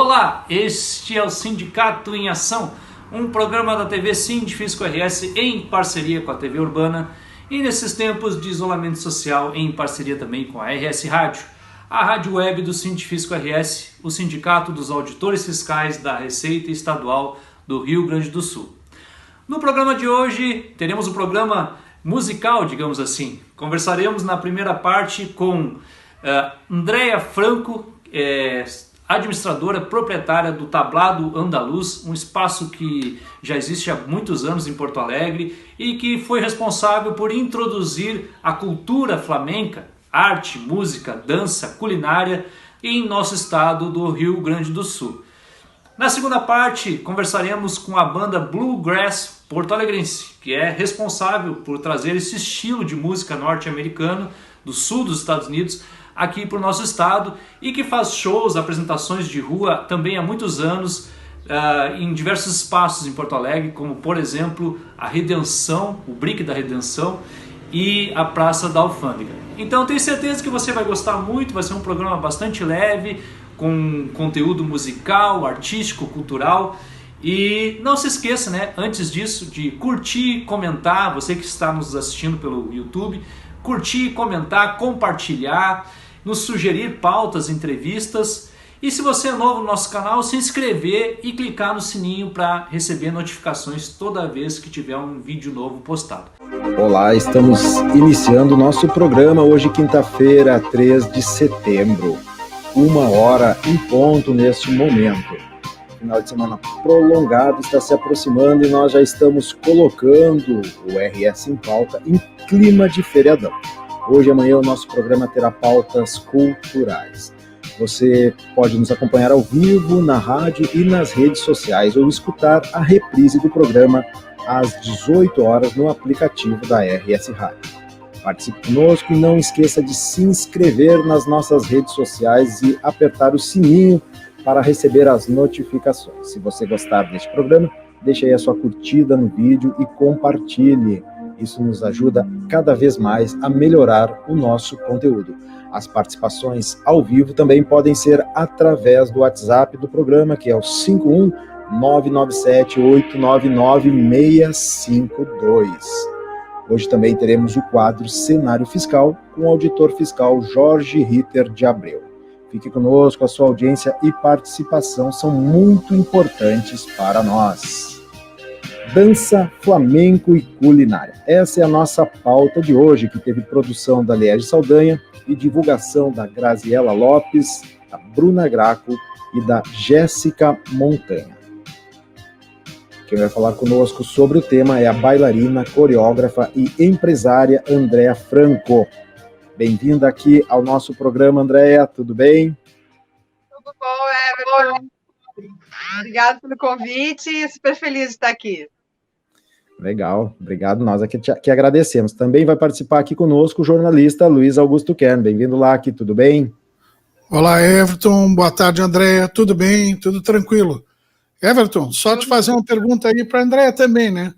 Olá, este é o Sindicato em Ação, um programa da TV Sindifisco RS em parceria com a TV Urbana e nesses tempos de isolamento social em parceria também com a RS Rádio, a rádio web do Sindifisco RS, o Sindicato dos Auditores Fiscais da Receita Estadual do Rio Grande do Sul. No programa de hoje teremos um programa musical, digamos assim. Conversaremos na primeira parte com Andréa Franco, administradora proprietária do Tablado Andaluz, um espaço que já existe há muitos anos em Porto Alegre e que foi responsável por introduzir a cultura flamenca, arte, música, dança, culinária em nosso estado do Rio Grande do Sul. Na segunda parte, conversaremos com a banda Bluegrass porto-alegrense, que é responsável por trazer esse estilo de música norte-americano do sul dos Estados Unidos aqui para o nosso estado e que faz shows, apresentações de rua também há muitos anos em diversos espaços em Porto Alegre, como por exemplo a Redenção, o Brick da Redenção e a Praça da Alfândega. Então tenho certeza que você vai gostar muito, vai ser um programa bastante leve, com conteúdo musical, artístico, cultural. E não se esqueça, né, antes disso, de curtir, comentar, você que está nos assistindo pelo YouTube, curtir, comentar, compartilhar, nos sugerir pautas, entrevistas. E se você é novo no nosso canal, se inscrever e clicar no sininho para receber notificações toda vez que tiver um vídeo novo postado. Olá, estamos iniciando o nosso programa hoje, quinta-feira, 3 de setembro. 1h em ponto neste momento. Final de semana prolongado está se aproximando e nós já estamos colocando o RS em pauta em clima de feriadão. Hoje e amanhã o nosso programa terá pautas culturais. Você pode nos acompanhar ao vivo na rádio e nas redes sociais ou escutar a reprise do programa às 18 horas no aplicativo da RS Rádio. Participe conosco e não esqueça de se inscrever nas nossas redes sociais e apertar o sininho para receber as notificações. Se você gostar deste programa, deixe aí a sua curtida no vídeo e compartilhe. Isso nos ajuda cada vez mais a melhorar o nosso conteúdo. As participações ao vivo também podem ser através do WhatsApp do programa, que é o 51 997 899 652. Hoje também teremos o quadro Cenário Fiscal com o auditor fiscal Jorge Ritter de Abreu. Fique conosco, a sua audiência e participação são muito importantes para nós. Dança, flamenco e culinária. Essa é a nossa pauta de hoje, que teve produção da Liege Saldanha e divulgação da Graziela Lopes, da Bruna Graco e da Jéssica Montanha. Quem vai falar conosco sobre o tema é a bailarina, coreógrafa e empresária Andréa Franco. Bem-vinda aqui ao nosso programa, Andréa, tudo bem? Tudo bom, Everton? Obrigado pelo convite, super feliz de estar aqui. Legal, obrigado, nós aqui que agradecemos. Também vai participar aqui conosco o jornalista Luiz Augusto Kern. Bem-vindo lá, aqui, tudo bem? Olá, Everton, boa tarde, Andréa, tudo bem, tudo tranquilo. Everton, só te fazer uma pergunta aí para a Andréa também, né?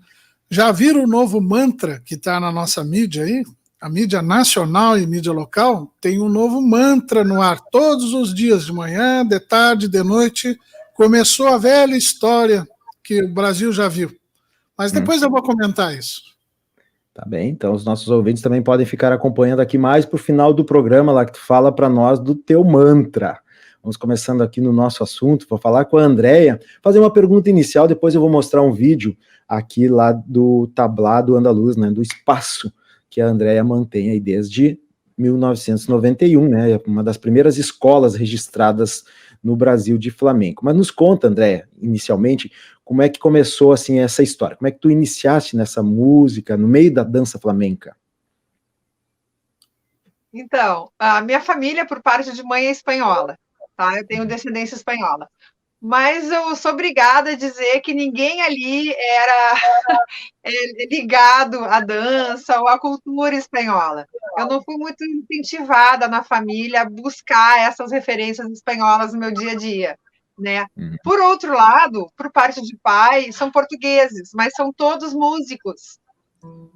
Já viram o novo mantra que está na nossa mídia aí? A mídia nacional e mídia local tem um novo mantra no ar todos os dias, de manhã, de tarde, de noite. Começou a velha história que o Brasil já viu. Mas depois eu vou comentar isso. Tá bem, então os nossos ouvintes também podem ficar acompanhando aqui mais para o final do programa, lá que tu fala para nós do teu mantra. Vamos começando aqui no nosso assunto, vou falar com a Andréa, fazer uma pergunta inicial, depois eu vou mostrar um vídeo aqui lá do Tablado Andaluz, né, do espaço que a Andréa mantém aí desde 1991, né, uma das primeiras escolas registradas no Brasil de flamenco. Mas nos conta, Andréa, inicialmente, como é que começou assim essa história? Como é que tu iniciaste nessa música, no meio da dança flamenca? Então, a minha família, por parte de mãe, é espanhola, tá? Eu tenho descendência espanhola. Mas eu sou obrigada a dizer que ninguém ali era ligado à dança ou à cultura espanhola. Eu não fui muito incentivada na família a buscar essas referências espanholas no meu dia a dia, né? Por outro lado, por parte de pai, são portugueses, mas são todos músicos,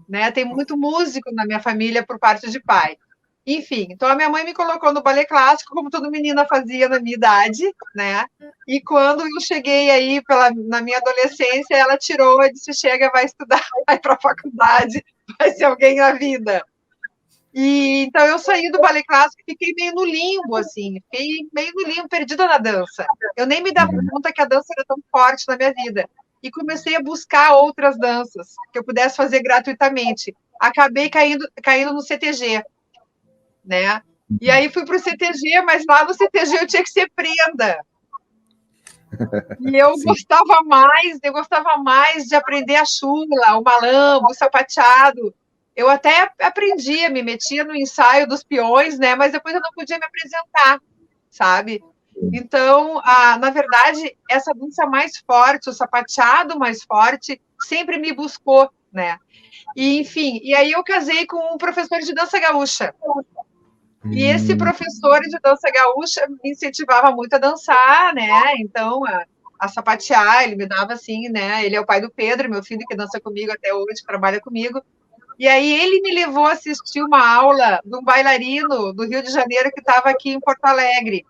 né? Tem muito músico na minha família por parte de pai. Enfim, então a minha mãe me colocou no balé clássico, como toda menina fazia na minha idade, né? E quando eu cheguei aí na minha adolescência, ela tirou e disse: chega, vai estudar, vai para a faculdade, vai ser alguém na vida. E então eu saí do balé clássico e fiquei meio no limbo, assim, fiquei meio no limbo, perdida na dança. Eu nem me dava conta que a dança era tão forte na minha vida. E comecei a buscar outras danças que eu pudesse fazer gratuitamente. Acabei caindo no CTG, né? E aí fui para o CTG, mas lá no CTG eu tinha que ser prenda. E eu gostava mais de aprender a chula, o malambo, o sapateado. Eu até aprendia, me metia no ensaio dos peões, né? Mas depois eu não podia me apresentar, sabe? Então, na verdade, essa dança mais forte, o sapateado mais forte, sempre me buscou, né? E, enfim, e aí eu casei com um professor de dança gaúcha. E esse professor de dança gaúcha me incentivava muito a dançar, né? Então, a sapatear, ele me dava assim, né? Ele é o pai do Pedro, meu filho, que dança comigo até hoje, trabalha comigo. E aí ele me levou a assistir uma aula de um bailarino do Rio de Janeiro que estava aqui em Porto Alegre,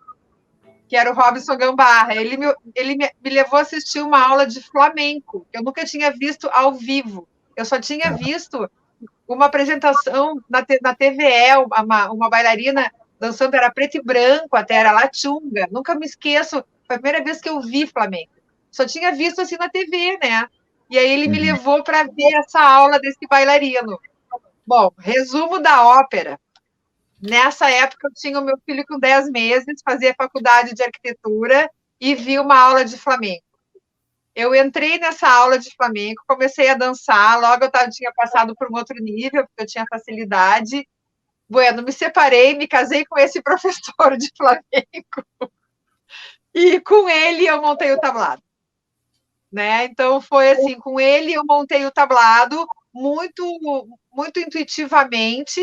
que era o Robson Gambarra. Ele me levou a assistir uma aula de flamenco, que eu nunca tinha visto ao vivo. Eu só tinha visto uma apresentação na TVE, uma bailarina dançando, era preto e branco até, era La Chunga. Nunca me esqueço, foi a primeira vez que eu vi flamenco. Só tinha visto assim na TV, né? E aí ele me levou para ver essa aula desse bailarino. Bom, resumo da ópera. Nessa época eu tinha o meu filho com 10 meses, fazia faculdade de arquitetura e vi uma aula de flamenco. Eu entrei nessa aula de flamenco, comecei a dançar, logo eu tinha passado por um outro nível, porque eu tinha facilidade. Bueno, me separei, me casei com esse professor de flamenco e com ele eu montei o tablado. Né? Então foi assim, com ele eu montei o tablado muito, muito intuitivamente.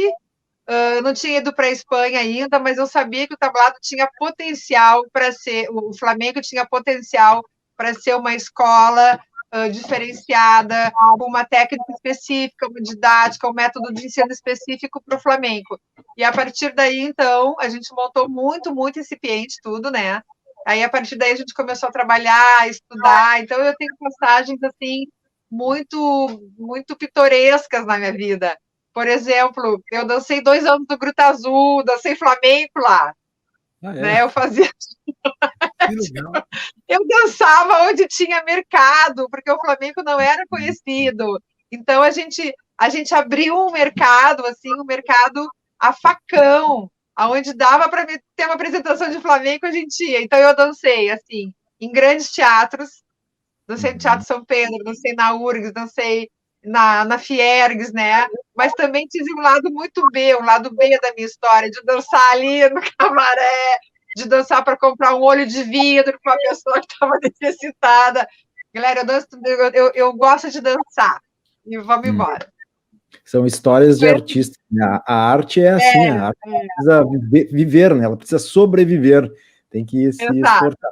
Eu não tinha ido para a Espanha ainda, mas eu sabia que o tablado tinha potencial para ser, o Flamengo tinha potencial para ser uma escola diferenciada, com uma técnica específica, uma didática, um método de ensino específico para o Flamengo. E a partir daí, então, a gente montou muito, muito incipiente tudo, né? Aí, a partir daí, a gente começou a trabalhar, a estudar. Então, eu tenho passagens, assim, muito, muito pitorescas na minha vida. Por exemplo, eu dancei 2 anos do Gruta Azul, dancei flamenco lá. Né? Eu fazia. Eu dançava onde tinha mercado, porque o flamenco não era conhecido. Então a gente abriu um mercado, assim, um mercado a facão, aonde dava para ter uma apresentação de flamenco, a gente ia. Então eu dancei assim em grandes teatros, dancei no Teatro São Pedro, dancei na URGS, dancei na Fiergs, né? Mas também tive um lado muito B, um lado B da minha história, de dançar ali no cabaré, de dançar para comprar um olho de vidro para uma pessoa que estava necessitada. Galera, eu gosto de dançar. E vamos embora. São histórias de artistas. A arte é assim, a arte precisa viver, né? Ela precisa sobreviver, tem que se esforçar.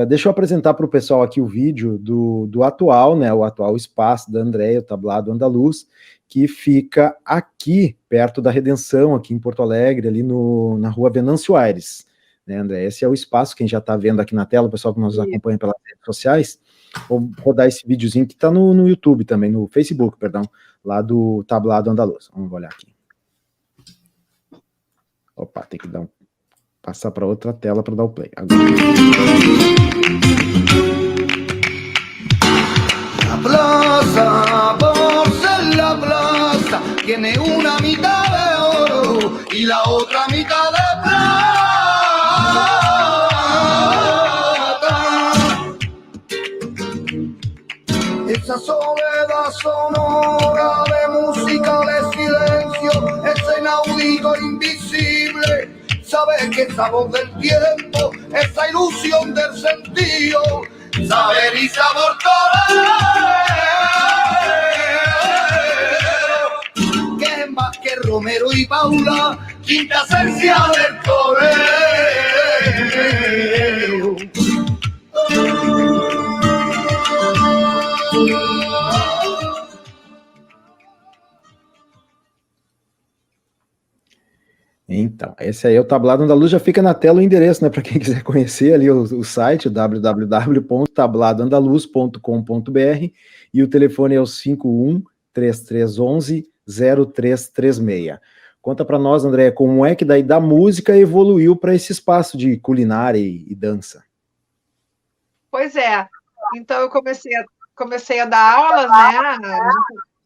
Deixa eu apresentar para o pessoal aqui o vídeo do atual, né? O atual espaço da Andréia, o Tablado Andaluz, que fica aqui, perto da Redenção, aqui em Porto Alegre, ali na rua Venâncio Aires. Né, André? Esse é o espaço, quem já está vendo aqui na tela, o pessoal que nos acompanha pelas redes sociais, vou rodar esse videozinho que está no YouTube também, no Facebook, perdão, lá do Tablado Andaluz. Vamos olhar aqui. Opa, tem que passar para outra tela para dar o play. Agora. La plaza, por ser la plaza, tiene una mitad de oro y la otra mitad de plata. Esa soledad sonora de música de silencio, ese inaudito invisible, sabes que esa voz del tiempo, esa ilusión del sentido, saber y sabor torero, que es más que Romero y Paula, quinta esencia del torero. Então, esse aí é o Tablado Andaluz, já fica na tela o endereço, né, para quem quiser conhecer ali o site, www.tabladoandaluz.com.br, e o telefone é o 51-3311-0336. Conta para nós, André, como é que daí da música evoluiu para esse espaço de culinária e dança? Pois é. Então eu comecei a dar aulas, né?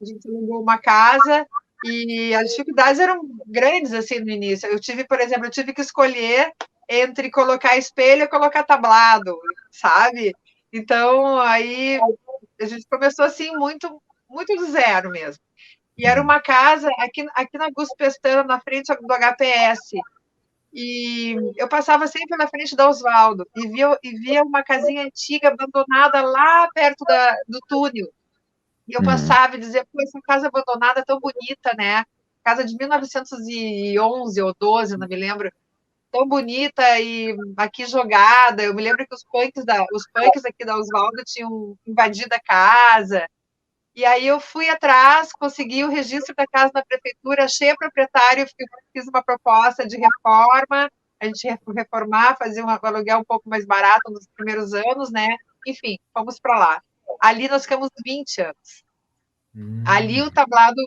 A gente alugou uma casa e as dificuldades eram grandes assim no início. Por exemplo, eu tive que escolher entre colocar espelho e colocar tablado, sabe? Então aí a gente começou assim muito muito do zero mesmo. E era uma casa aqui na Augusto Pestana, na frente do HPS. E eu passava sempre na frente da Oswaldo e via uma casinha antiga abandonada lá perto do túnel. E eu passava e dizia, pô, essa casa abandonada é tão bonita, né? Casa de 1911 ou 12, não me lembro. Tão bonita e aqui jogada. Eu me lembro que os punks aqui da Oswaldo tinham invadido a casa. E aí eu fui atrás, consegui o registro da casa na prefeitura, achei a proprietária, fiz uma proposta de reforma, a gente reformar, fazer um aluguel um pouco mais barato nos primeiros anos, né? Enfim, fomos para lá. Ali nós ficamos 20 anos. Ali o tablado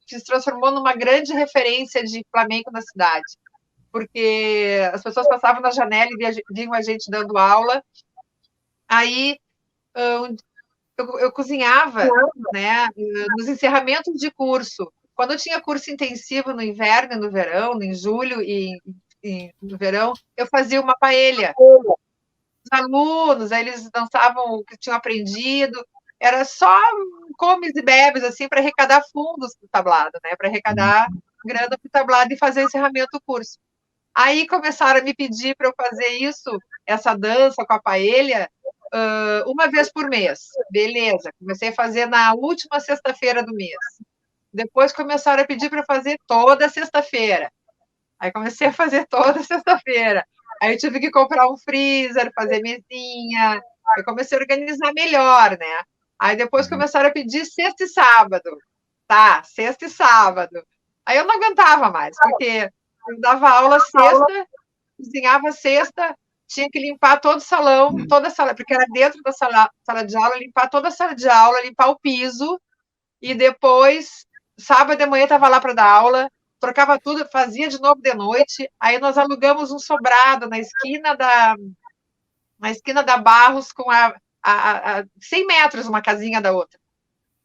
se transformou numa grande referência de flamenco na cidade, porque as pessoas passavam na janela e viam a gente dando aula. Aí eu cozinhava, né, nos encerramentos de curso. Quando eu tinha curso intensivo no inverno e no verão, em julho e no verão, eu fazia uma paella. Os alunos, aí eles dançavam o que tinham aprendido. Era só comes e bebes, assim, para arrecadar fundos para o tablado, né, para arrecadar grana para o tablado e fazer o encerramento do curso. Aí começaram a me pedir para eu fazer isso, essa dança com a paella, uma vez por mês. Beleza, comecei a fazer na última sexta-feira do mês. Depois começaram a pedir para fazer toda sexta-feira. Aí comecei a fazer toda sexta-feira. Aí eu tive que comprar um freezer, fazer mesinha. Aí comecei a organizar melhor, né? Aí depois começaram a pedir sexta e sábado. Tá, sexta e sábado. Aí eu não aguentava mais, porque eu dava aula sexta, cozinhava sexta, tinha que limpar todo o salão, toda a sala, porque era dentro da sala de aula, limpar toda a sala de aula, limpar o piso, e depois, sábado de manhã, estava lá para dar aula, trocava tudo, fazia de novo de noite. Aí nós alugamos um sobrado na esquina da Barros, com a 100 metros uma casinha da outra.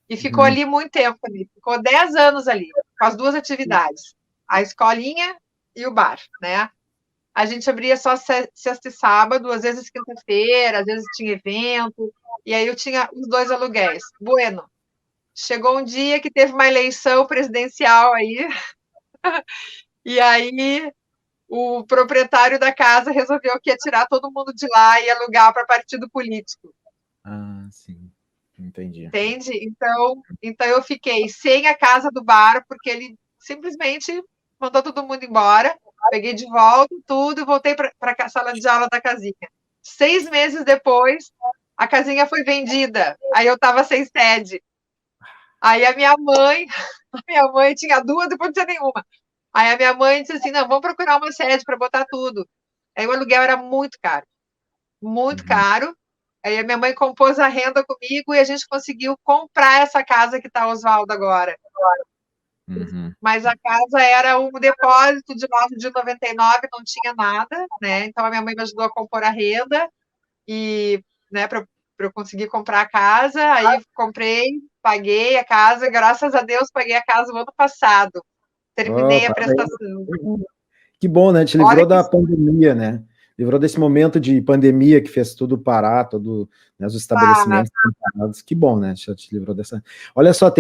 E ficou ali muito tempo, ali. Ficou 10 anos ali, com as duas atividades, a escolinha e o bar, né? A gente abria só sexta e sábado, às vezes quinta-feira, às vezes tinha evento, e aí eu tinha os dois aluguéis. Bueno, chegou um dia que teve uma eleição presidencial aí, e aí o proprietário da casa resolveu que ia tirar todo mundo de lá e alugar para partido político. Ah, sim, entendi. Entende? Então eu fiquei sem a casa do bar, porque ele simplesmente mandou todo mundo embora. Peguei de volta tudo e voltei para a sala de aula da casinha. 6 meses depois, a casinha foi vendida. Aí eu estava sem sede. Aí a minha mãe tinha duas, depois não tinha nenhuma. Aí a minha mãe disse assim, não, vamos procurar uma sede para botar tudo. Aí o aluguel era muito caro. Muito caro. Aí a minha mãe compôs a renda comigo e a gente conseguiu comprar essa casa que está Oswaldo agora. Mas a casa era um depósito de 99, não tinha nada, né? Então a minha mãe me ajudou a compor a renda e, né, para eu conseguir comprar a casa. Aí comprei, paguei a casa, graças a Deus paguei a casa no ano passado. Terminei a prestação. Que bom, né? Te livrou da pandemia, né? Livrou desse momento de pandemia que fez tudo parar, né, os estabelecimentos parados. Que bom, né? Já te livrou dessa. Olha só,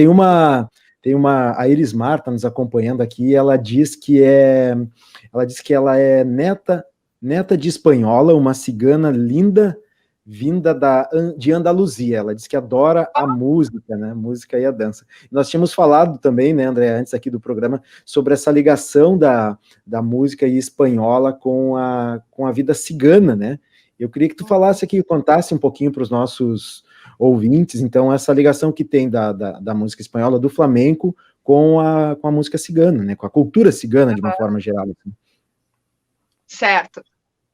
a Iris Mar está nos acompanhando aqui. Ela diz que ela é neta de espanhola, uma cigana linda vinda de Andaluzia. Ela diz que adora a música, né? Música e a dança. Nós tínhamos falado também, né, André, antes aqui do programa, sobre essa ligação da música espanhola com a vida cigana, né? Eu queria que tu falasse aqui, contasse um pouquinho para os nossos ouvintes, então, essa ligação que tem da música espanhola, do flamenco, com a música cigana, né? Com a cultura cigana, de uma forma geral. Assim. Certo.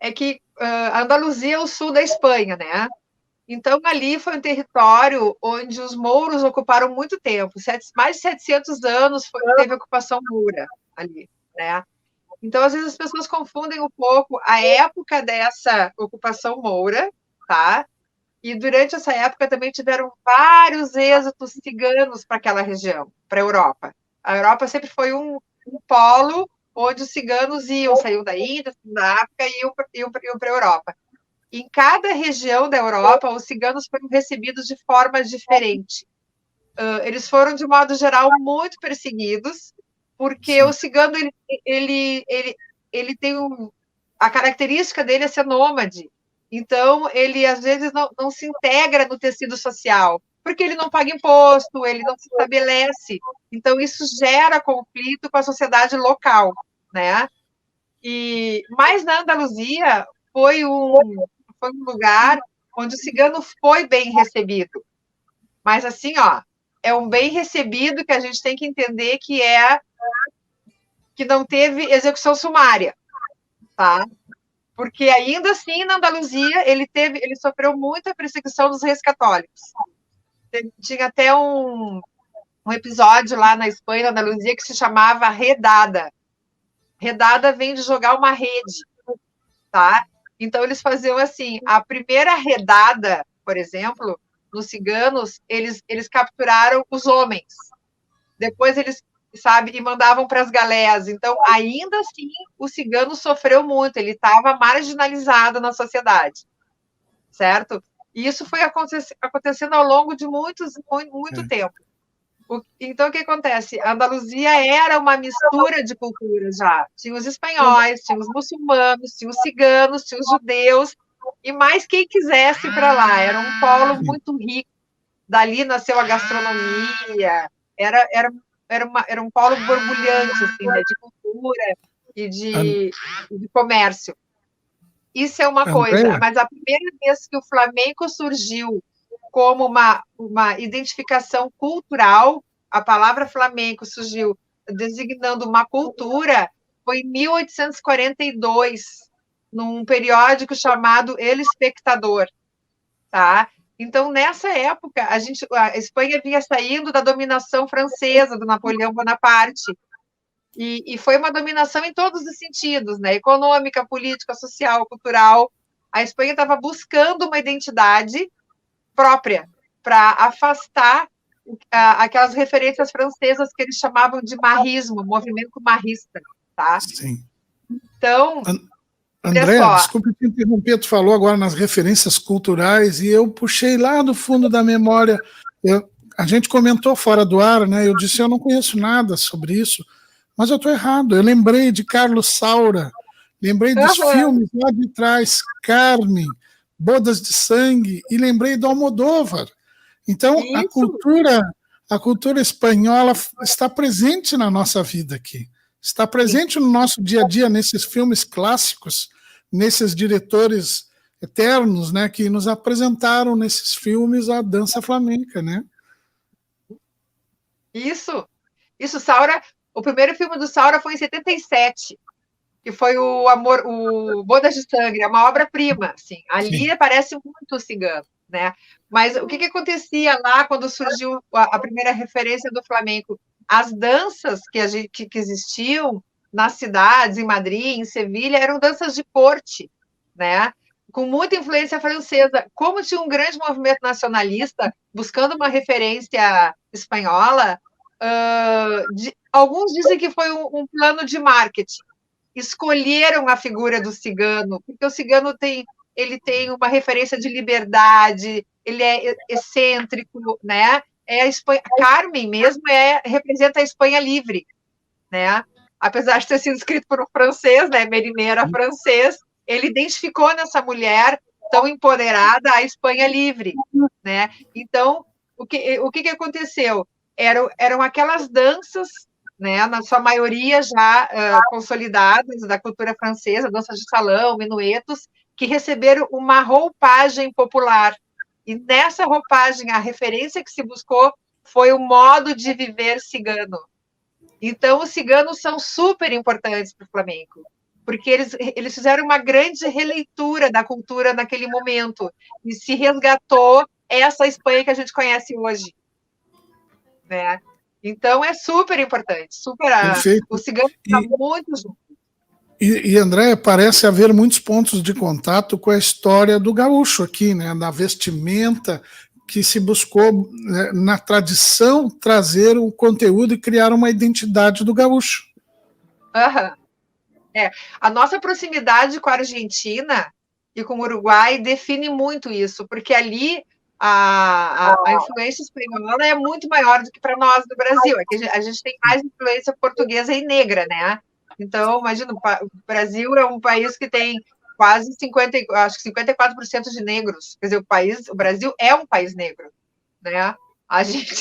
É que a Andaluzia é o sul da Espanha, né? Então, ali foi um território onde os mouros ocuparam muito tempo. Mais de 700 anos teve ocupação moura ali, né? Então, às vezes, as pessoas confundem um pouco a época dessa ocupação moura, tá? E durante essa época também tiveram vários êxodos ciganos para aquela região, para a Europa. A Europa sempre foi um polo onde os ciganos saíam da Índia, da África e iam para a Europa. Em cada região da Europa, os ciganos foram recebidos de forma diferente. Eles foram, de modo geral, muito perseguidos, porque o cigano ele tem a característica dele é ser nômade. Então, ele, às vezes, não se integra no tecido social, porque ele não paga imposto, ele não se estabelece. Então, isso gera conflito com a sociedade local, né? Mas na Andaluzia foi um lugar onde o cigano foi bem recebido. Mas, assim, é um bem recebido que a gente tem que entender que não teve execução sumária, tá? Porque ainda assim, na Andaluzia, ele sofreu muita perseguição dos reis católicos. Tinha até um episódio lá na Espanha, na Andaluzia, que se chamava redada. Redada vem de jogar uma rede, tá? Então, eles faziam assim, a primeira redada, por exemplo, nos ciganos, eles capturaram os homens. Depois eles, e mandavam para as galés. Então, ainda assim, o cigano sofreu muito, ele estava marginalizado na sociedade, certo? E isso foi acontecendo ao longo de muito tempo. Então, o que acontece? A Andaluzia era uma mistura de culturas já. Tinha os espanhóis, tinha os muçulmanos, tinha os ciganos, tinha os judeus, e mais quem quisesse ir para lá. Era um polo muito rico. Dali nasceu a gastronomia, era um polo borbulhante, assim, né, de cultura e de comércio. Isso é uma coisa, mas a primeira vez que o flamenco surgiu como uma identificação cultural, a palavra flamenco surgiu designando uma cultura, foi em 1842, num periódico chamado El Espectador, tá? Então, nessa época, a Espanha vinha saindo da dominação francesa, do Napoleão Bonaparte, e foi uma dominação em todos os sentidos, né? Econômica, política, social, cultural. A Espanha estava buscando uma identidade própria para afastar aquelas referências francesas que eles chamavam de marrismo, movimento marrista, tá? Sim. Então, André, desculpe te interromper, tu falou agora nas referências culturais e eu puxei lá do fundo da memória. A gente comentou fora do ar, né? Eu disse, eu não conheço nada sobre isso, mas eu estou errado. Eu lembrei de Carlos Saura, lembrei dos filmes lá de trás, Carmen, Bodas de Sangue, e lembrei do Almodóvar. Então, a cultura espanhola está presente na nossa vida aqui. Está presente no nosso dia a dia, nesses filmes clássicos, nesses diretores eternos, né, que nos apresentaram nesses filmes a dança flamenca, né? Isso, Saura, o primeiro filme do Saura foi em 77, que foi o Bodas de Sangue, é uma obra-prima, assim. Ali aparece muito o cigano, né? Mas o que acontecia lá quando surgiu a primeira referência do flamenco? As danças que existiam nas cidades, em Madrid, em Sevilha, eram danças de corte, né? Com muita influência francesa. Como tinha um grande movimento nacionalista, buscando uma referência espanhola, alguns dizem que foi um plano de marketing. Escolheram a figura do cigano, porque o cigano tem uma referência de liberdade, ele é excêntrico, né? A Espanha, Carmen mesmo representa a Espanha livre, né? Apesar de ter sido escrito por um francês, né? Mérimée era francês, ele identificou nessa mulher tão empoderada a Espanha livre, né? Então, o que aconteceu? Eram aquelas danças, né? Na sua maioria já consolidadas da cultura francesa, danças de salão, minuetos, que receberam uma roupagem popular. E nessa roupagem, a referência que se buscou foi o modo de viver cigano, Então, os ciganos são super importantes para o flamenco, porque eles fizeram uma grande releitura da cultura naquele momento, e se resgatou essa Espanha que a gente conhece hoje, né? Então, é super importante, Perfeito. o cigano está muito junto. E André, parece haver muitos pontos de contato com a história do gaúcho aqui, né? Na vestimenta, que se buscou, né, na tradição, trazer o conteúdo e criar uma identidade do gaúcho. Uhum. A nossa proximidade com a Argentina e com o Uruguai define muito isso, porque ali a influência espanhola é muito maior do que para nós do Brasil. Aqui a gente tem mais influência portuguesa e negra, né? Então, imagina, o Brasil é um país que tem quase 54% de negros. Quer dizer, o Brasil é um país negro, né? A gente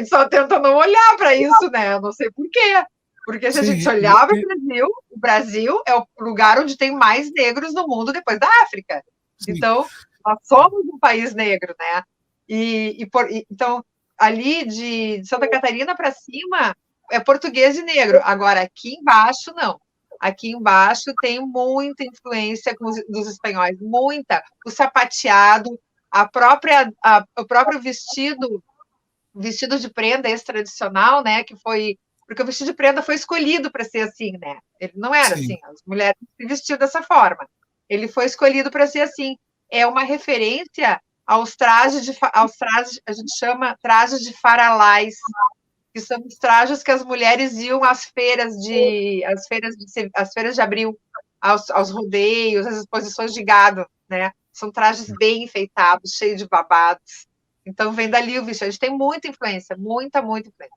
só tenta não olhar para isso, né? Eu não sei por quê. Porque se a gente olhar para o Brasil é o lugar onde tem mais negros no mundo depois da África. Sim. Então, nós somos um país negro, né? Então, ali de Santa Catarina para cima é português e negro. Agora, aqui embaixo, não. Aqui embaixo tem muita influência dos espanhóis, muita. O sapateado, o próprio vestido de prenda, esse tradicional, né? Que foi... Porque o vestido de prenda foi escolhido para ser assim, né? Ele não era assim, as mulheres se vestiam dessa forma. Ele foi escolhido para ser assim. É uma referência aos trajes, a gente chama trajes de faralais, que são os trajes que as mulheres iam às feiras de abril, aos rodeios, às exposições de gado, né? São trajes bem enfeitados, cheios de babados. Então, vem dali o vestido. A gente tem muita influência, muita influência.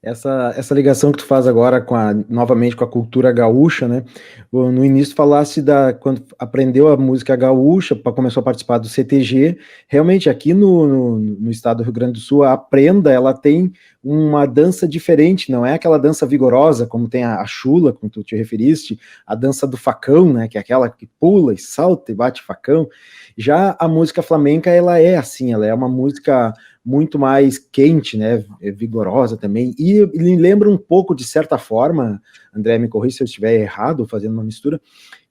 Essa ligação que tu faz agora novamente com a cultura gaúcha, né? No início falasse quando aprendeu a música gaúcha, começou a participar do CTG. Realmente, aqui no estado do Rio Grande do Sul, a prenda, ela tem uma dança diferente, não é aquela dança vigorosa, como tem a chula, como tu te referiste, a dança do facão, né? Que é aquela que pula e salta e bate facão. Já a música flamenca, ela é assim, ela é uma música muito mais quente, né, vigorosa também, e me lembra um pouco, de certa forma, André, me corrija se eu estiver errado, fazendo uma mistura,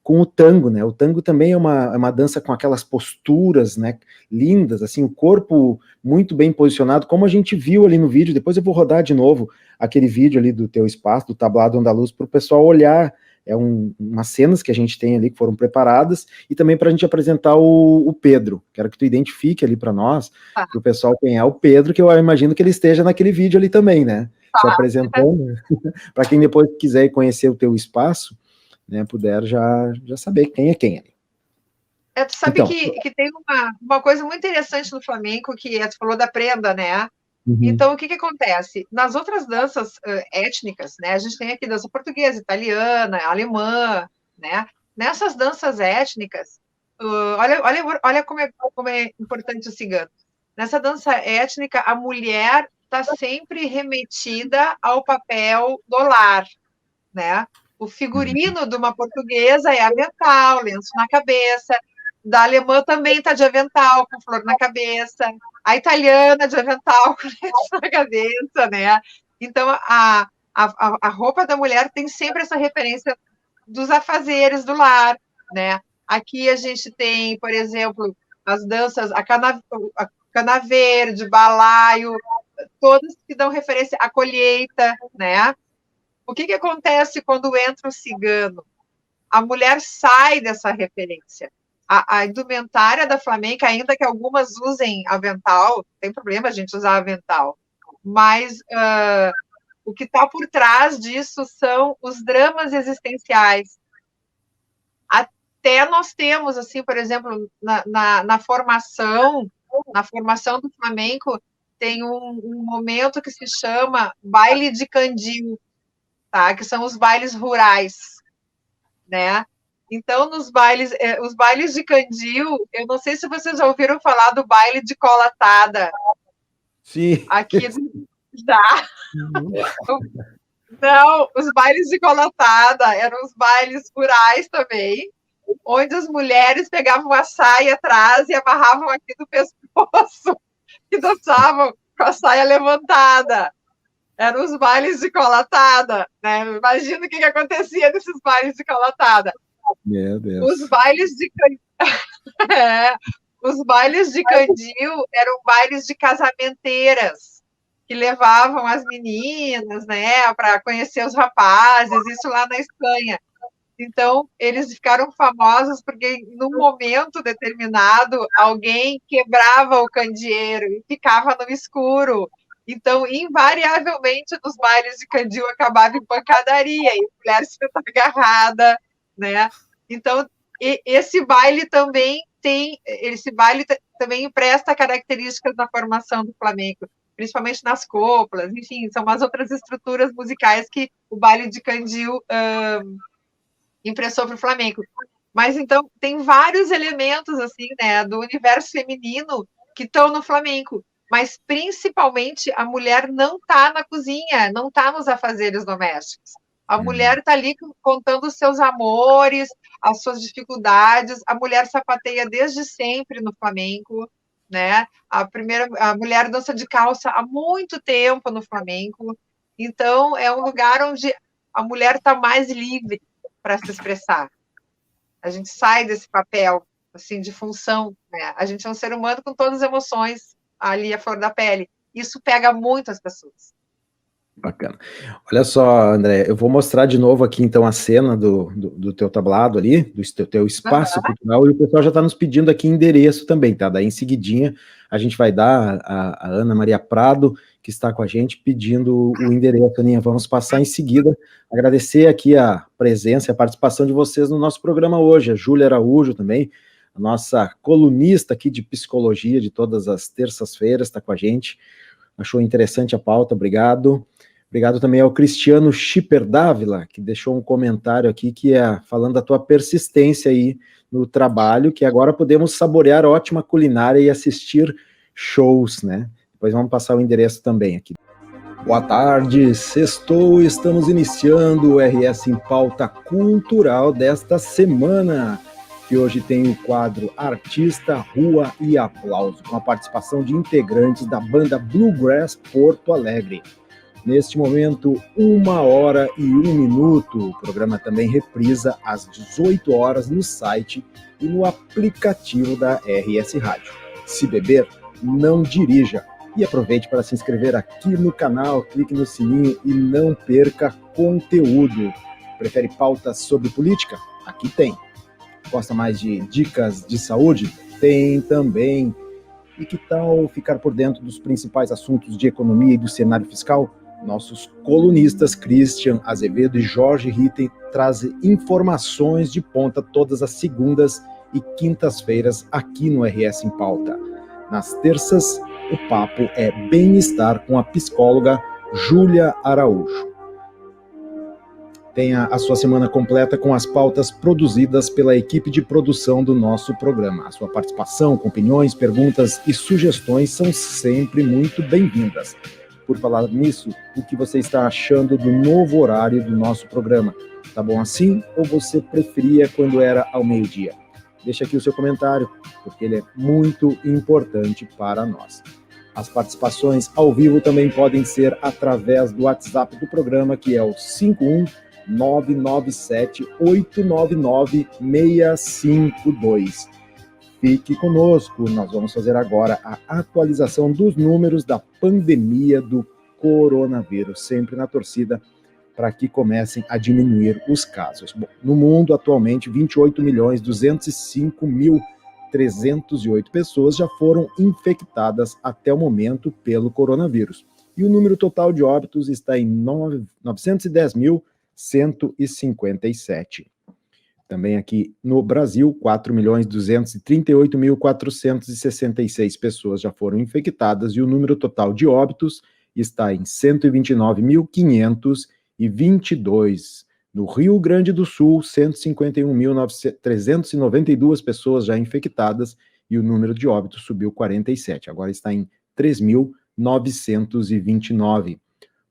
com o tango, né, o tango também é uma dança com aquelas posturas, né, lindas, assim, o corpo muito bem posicionado, como a gente viu ali no vídeo. Depois eu vou rodar de novo aquele vídeo ali do teu espaço, do tablado andaluz, para o pessoal olhar. Umas cenas que a gente tem ali que foram preparadas, e também para a gente apresentar o Pedro. Quero que tu identifique ali para nós, para o pessoal quem é o Pedro, que eu imagino que ele esteja naquele vídeo ali também, né? Se apresentando, para quem depois quiser conhecer o teu espaço, né, puder já saber quem é quem ali. Tu sabe então, que tem uma coisa muito interessante no flamenco, que tu falou da prenda, né? Uhum. Então, o que acontece? Nas outras danças étnicas, né, a gente tem aqui dança portuguesa, italiana, alemã, né? Nessas danças étnicas, olha como é importante o cigano. Nessa dança étnica, a mulher está sempre remetida ao papel do lar, né? O figurino de uma portuguesa é avental, lenço na cabeça. Da alemã também está de avental, com flor na cabeça. A italiana de avental, com lenço na cabeça, né? Então, a roupa da mulher tem sempre essa referência dos afazeres do lar, né? Aqui a gente tem, por exemplo, as danças, a cana verde, balaio, todas que dão referência à colheita, né? O que acontece quando entra o cigano? A mulher sai dessa referência. A indumentária da flamenca, ainda que algumas usem avental, não tem problema a gente usar avental, mas o que está por trás disso são os dramas existenciais. Até nós temos, assim, por exemplo, na formação do flamenco, tem um momento que se chama baile de candil, tá? Que são os bailes rurais, né? Então, os bailes de candil, eu não sei se vocês já ouviram falar do baile de colatada. Sim. Aqui já. Não, os bailes de colatada eram os bailes rurais também, onde as mulheres pegavam a saia atrás e amarravam aqui no pescoço e dançavam com a saia levantada. eram os bailes de colatada, né? Imagina o que acontecia nesses bailes de colatada. Meu Deus. Os bailes de é, os bailes de Candil eram bailes de casamenteiras que levavam as meninas, né, para conhecer os rapazes, isso lá na Espanha. Então, eles ficaram famosos porque, num momento determinado, alguém quebrava o candeeiro e ficava no escuro. Então, invariavelmente, nos bailes de Candil acabava em pancadaria, e a mulher sendo agarrada, né? Então, esse baile também também presta características da formação do flamenco, principalmente nas coplas, enfim, são umas outras estruturas musicais que o baile de Candil impressou para o flamenco. Mas então tem vários elementos assim, né, do universo feminino que estão no flamenco, mas principalmente a mulher não está na cozinha, não está nos afazeres domésticos. A mulher está ali contando os seus amores, as suas dificuldades. A mulher sapateia desde sempre no flamenco, né? A mulher dança de calça há muito tempo no flamenco. Então é um lugar onde a mulher está mais livre para se expressar. A gente sai desse papel assim de função, né? A gente é um ser humano com todas as emoções ali à flor da pele. Isso pega muito as pessoas. Bacana. Olha só, André, eu vou mostrar de novo aqui, então, a cena do teu tablado ali, do teu espaço cultural, e o pessoal já está nos pedindo aqui endereço também, tá? Daí, em seguidinha, a gente vai dar a Ana Maria Prado, que está com a gente, pedindo o endereço, Aninha. Vamos passar em seguida. Agradecer aqui a presença e a participação de vocês no nosso programa hoje. A Júlia Araújo também, a nossa colunista aqui de psicologia de todas as terças-feiras, está com a gente. Achou interessante a pauta, obrigado. Obrigado também ao Cristiano Schipper Dávila, que deixou um comentário aqui que é falando da tua persistência aí no trabalho, que agora podemos saborear ótima culinária e assistir shows, né? Depois vamos passar o endereço também aqui. Boa tarde, sextou, estamos iniciando o RS em Pauta Cultural desta semana, que hoje tem o quadro Artista, Rua e Aplauso, com a participação de integrantes da banda Bluegrass Porto Alegre. Neste momento, 1h01. O programa também reprisa às 18 horas no site e no aplicativo da RS Rádio. Se beber, não dirija. E aproveite para se inscrever aqui no canal, clique no sininho e não perca conteúdo. Prefere pautas sobre política? Aqui tem. Gosta mais de dicas de saúde? Tem também. E que tal ficar por dentro dos principais assuntos de economia e do cenário fiscal? Nossos colunistas Christian Azevedo e Jorge Ritten trazem informações de ponta todas as segundas e quintas-feiras aqui no RS em Pauta. Nas terças, o papo é bem-estar com a psicóloga Júlia Araújo. Tenha a sua semana completa com as pautas produzidas pela equipe de produção do nosso programa. A sua participação, com opiniões, perguntas e sugestões são sempre muito bem-vindas. Por falar nisso, o que você está achando do novo horário do nosso programa? Tá bom assim ou você preferia quando era ao meio-dia? Deixa aqui o seu comentário, porque ele é muito importante para nós. As participações ao vivo também podem ser através do WhatsApp do programa, que é o 51997-899-652. Fique conosco, nós vamos fazer agora a atualização dos números da pandemia do coronavírus, sempre na torcida para que comecem a diminuir os casos. Bom, no mundo, atualmente, 28.205.308 pessoas já foram infectadas até o momento pelo coronavírus. E o número total de óbitos está em 910.157. Também aqui no Brasil, 4.238.466 pessoas já foram infectadas e o número total de óbitos está em 129.522. No Rio Grande do Sul, 151.392 pessoas já infectadas e o número de óbitos subiu 47. Agora está em 3.929.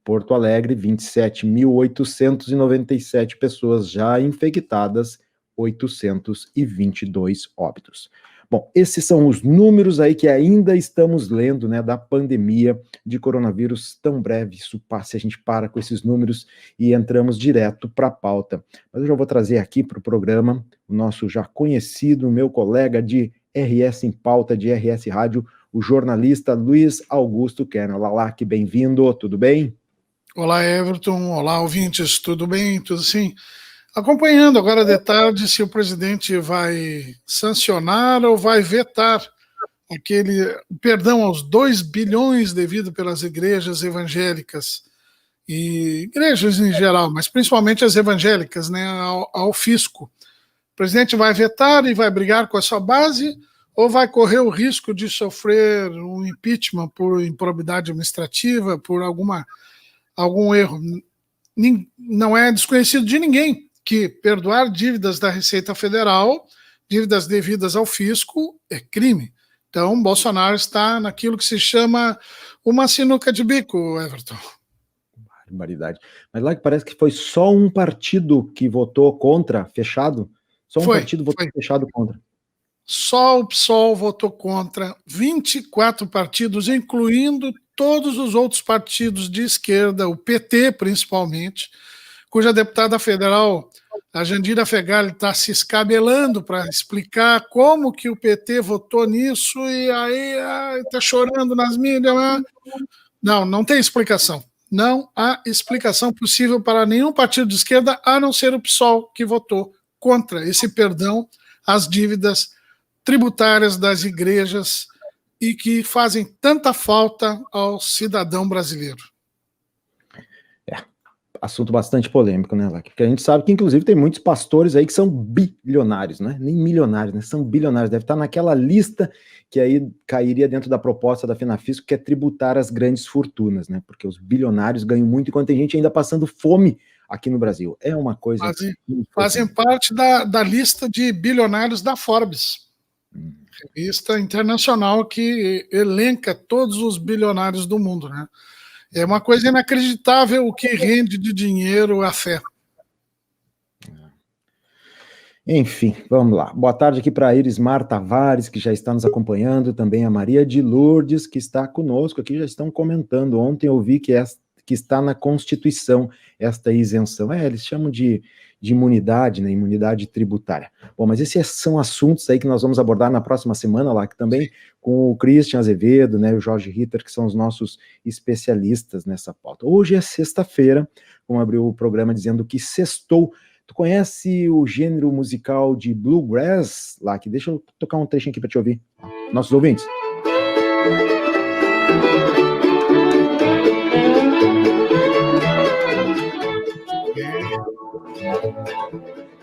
Porto Alegre, 27.897 pessoas já infectadas, 822 óbitos. Bom, esses são os números aí que ainda estamos lendo, né, da pandemia de coronavírus. Tão breve isso passe, a gente para com esses números e entramos direto para a pauta. Mas eu já vou trazer aqui para o programa o nosso já conhecido, meu colega de RS em Pauta, de RS Rádio, o jornalista Luiz Augusto Kerner. Olá, que bem-vindo, tudo bem? Olá, Everton. Olá, ouvintes. Tudo bem? Tudo sim? Acompanhando agora de tarde se o presidente vai sancionar ou vai vetar aquele perdão aos 2 bilhões devido pelas igrejas evangélicas e igrejas em geral, mas principalmente as evangélicas, né, ao fisco. O presidente vai vetar e vai brigar com a sua base ou vai correr o risco de sofrer um impeachment por improbidade administrativa, por algum erro? Não é desconhecido de ninguém que perdoar dívidas da Receita Federal, dívidas devidas ao fisco, é crime. Então, Bolsonaro está naquilo que se chama uma sinuca de bico, Everton. Barbaridade. Mas lá que parece que foi só um partido que votou contra, fechado? Só um partido votou fechado contra. Só o PSOL votou contra, 24 partidos, incluindo todos os outros partidos de esquerda, o PT principalmente, cuja deputada federal, a Jandira Fegali, está se escabelando para explicar como que o PT votou nisso e aí está chorando nas mídias. Não tem explicação. Não há explicação possível para nenhum partido de esquerda, a não ser o PSOL, que votou contra esse perdão às dívidas tributárias das igrejas e que fazem tanta falta ao cidadão brasileiro. Assunto bastante polêmico, né, Lac? Porque a gente sabe que, inclusive, tem muitos pastores aí que são bilionários, né? Nem milionários, né? São bilionários. Deve estar naquela lista que aí cairia dentro da proposta da Fenafisco, que é tributar as grandes fortunas, né? Porque os bilionários ganham muito enquanto tem gente ainda passando fome aqui no Brasil. É uma coisa... Fazem parte da lista de bilionários da Forbes. Revista internacional que elenca todos os bilionários do mundo, né? É uma coisa inacreditável o que rende de dinheiro a fé. Enfim, vamos lá. Boa tarde aqui para a Irismar Tavares, que já está nos acompanhando, também a Maria de Lourdes, que está conosco aqui, já estão comentando. Ontem eu vi que está na Constituição esta isenção. Eles chamam de imunidade, né? Imunidade tributária. Bom, mas esses são assuntos aí que nós vamos abordar na próxima semana lá, que também com o Christian Azevedo, né, o Jorge Ritter, que são os nossos especialistas nessa pauta. Hoje é sexta-feira, vamos abrir o programa dizendo que sextou. Tu conhece o gênero musical de bluegrass, lá? Que deixa eu tocar um trechinho aqui para te ouvir. Nossos ouvintes.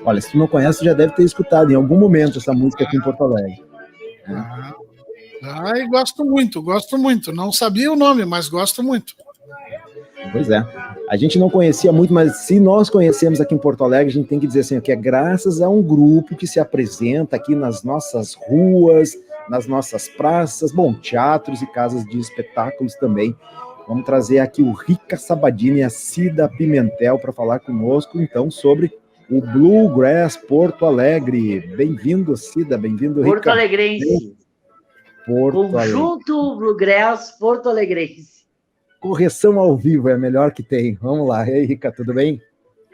Olha, se tu não conhece, já deve ter escutado em algum momento essa música aqui em Porto Alegre. E gosto muito. Não sabia o nome, mas gosto muito. Pois é. A gente não conhecia muito, mas se nós conhecemos aqui em Porto Alegre, a gente tem que dizer assim, que é graças a um grupo que se apresenta aqui nas nossas ruas, nas nossas praças, bom, teatros e casas de espetáculos também. Vamos trazer aqui o Rica Sabadini e a Cida Pimentel para falar conosco, então, sobre o Bluegrass Porto Alegre. Bem-vindo, Cida, bem-vindo, Rica. Porto Alegrense. Conjunto Bluegrass Porto Alegrense. Correção ao vivo, é a melhor que tem. Vamos lá. E aí, Rica, tudo bem?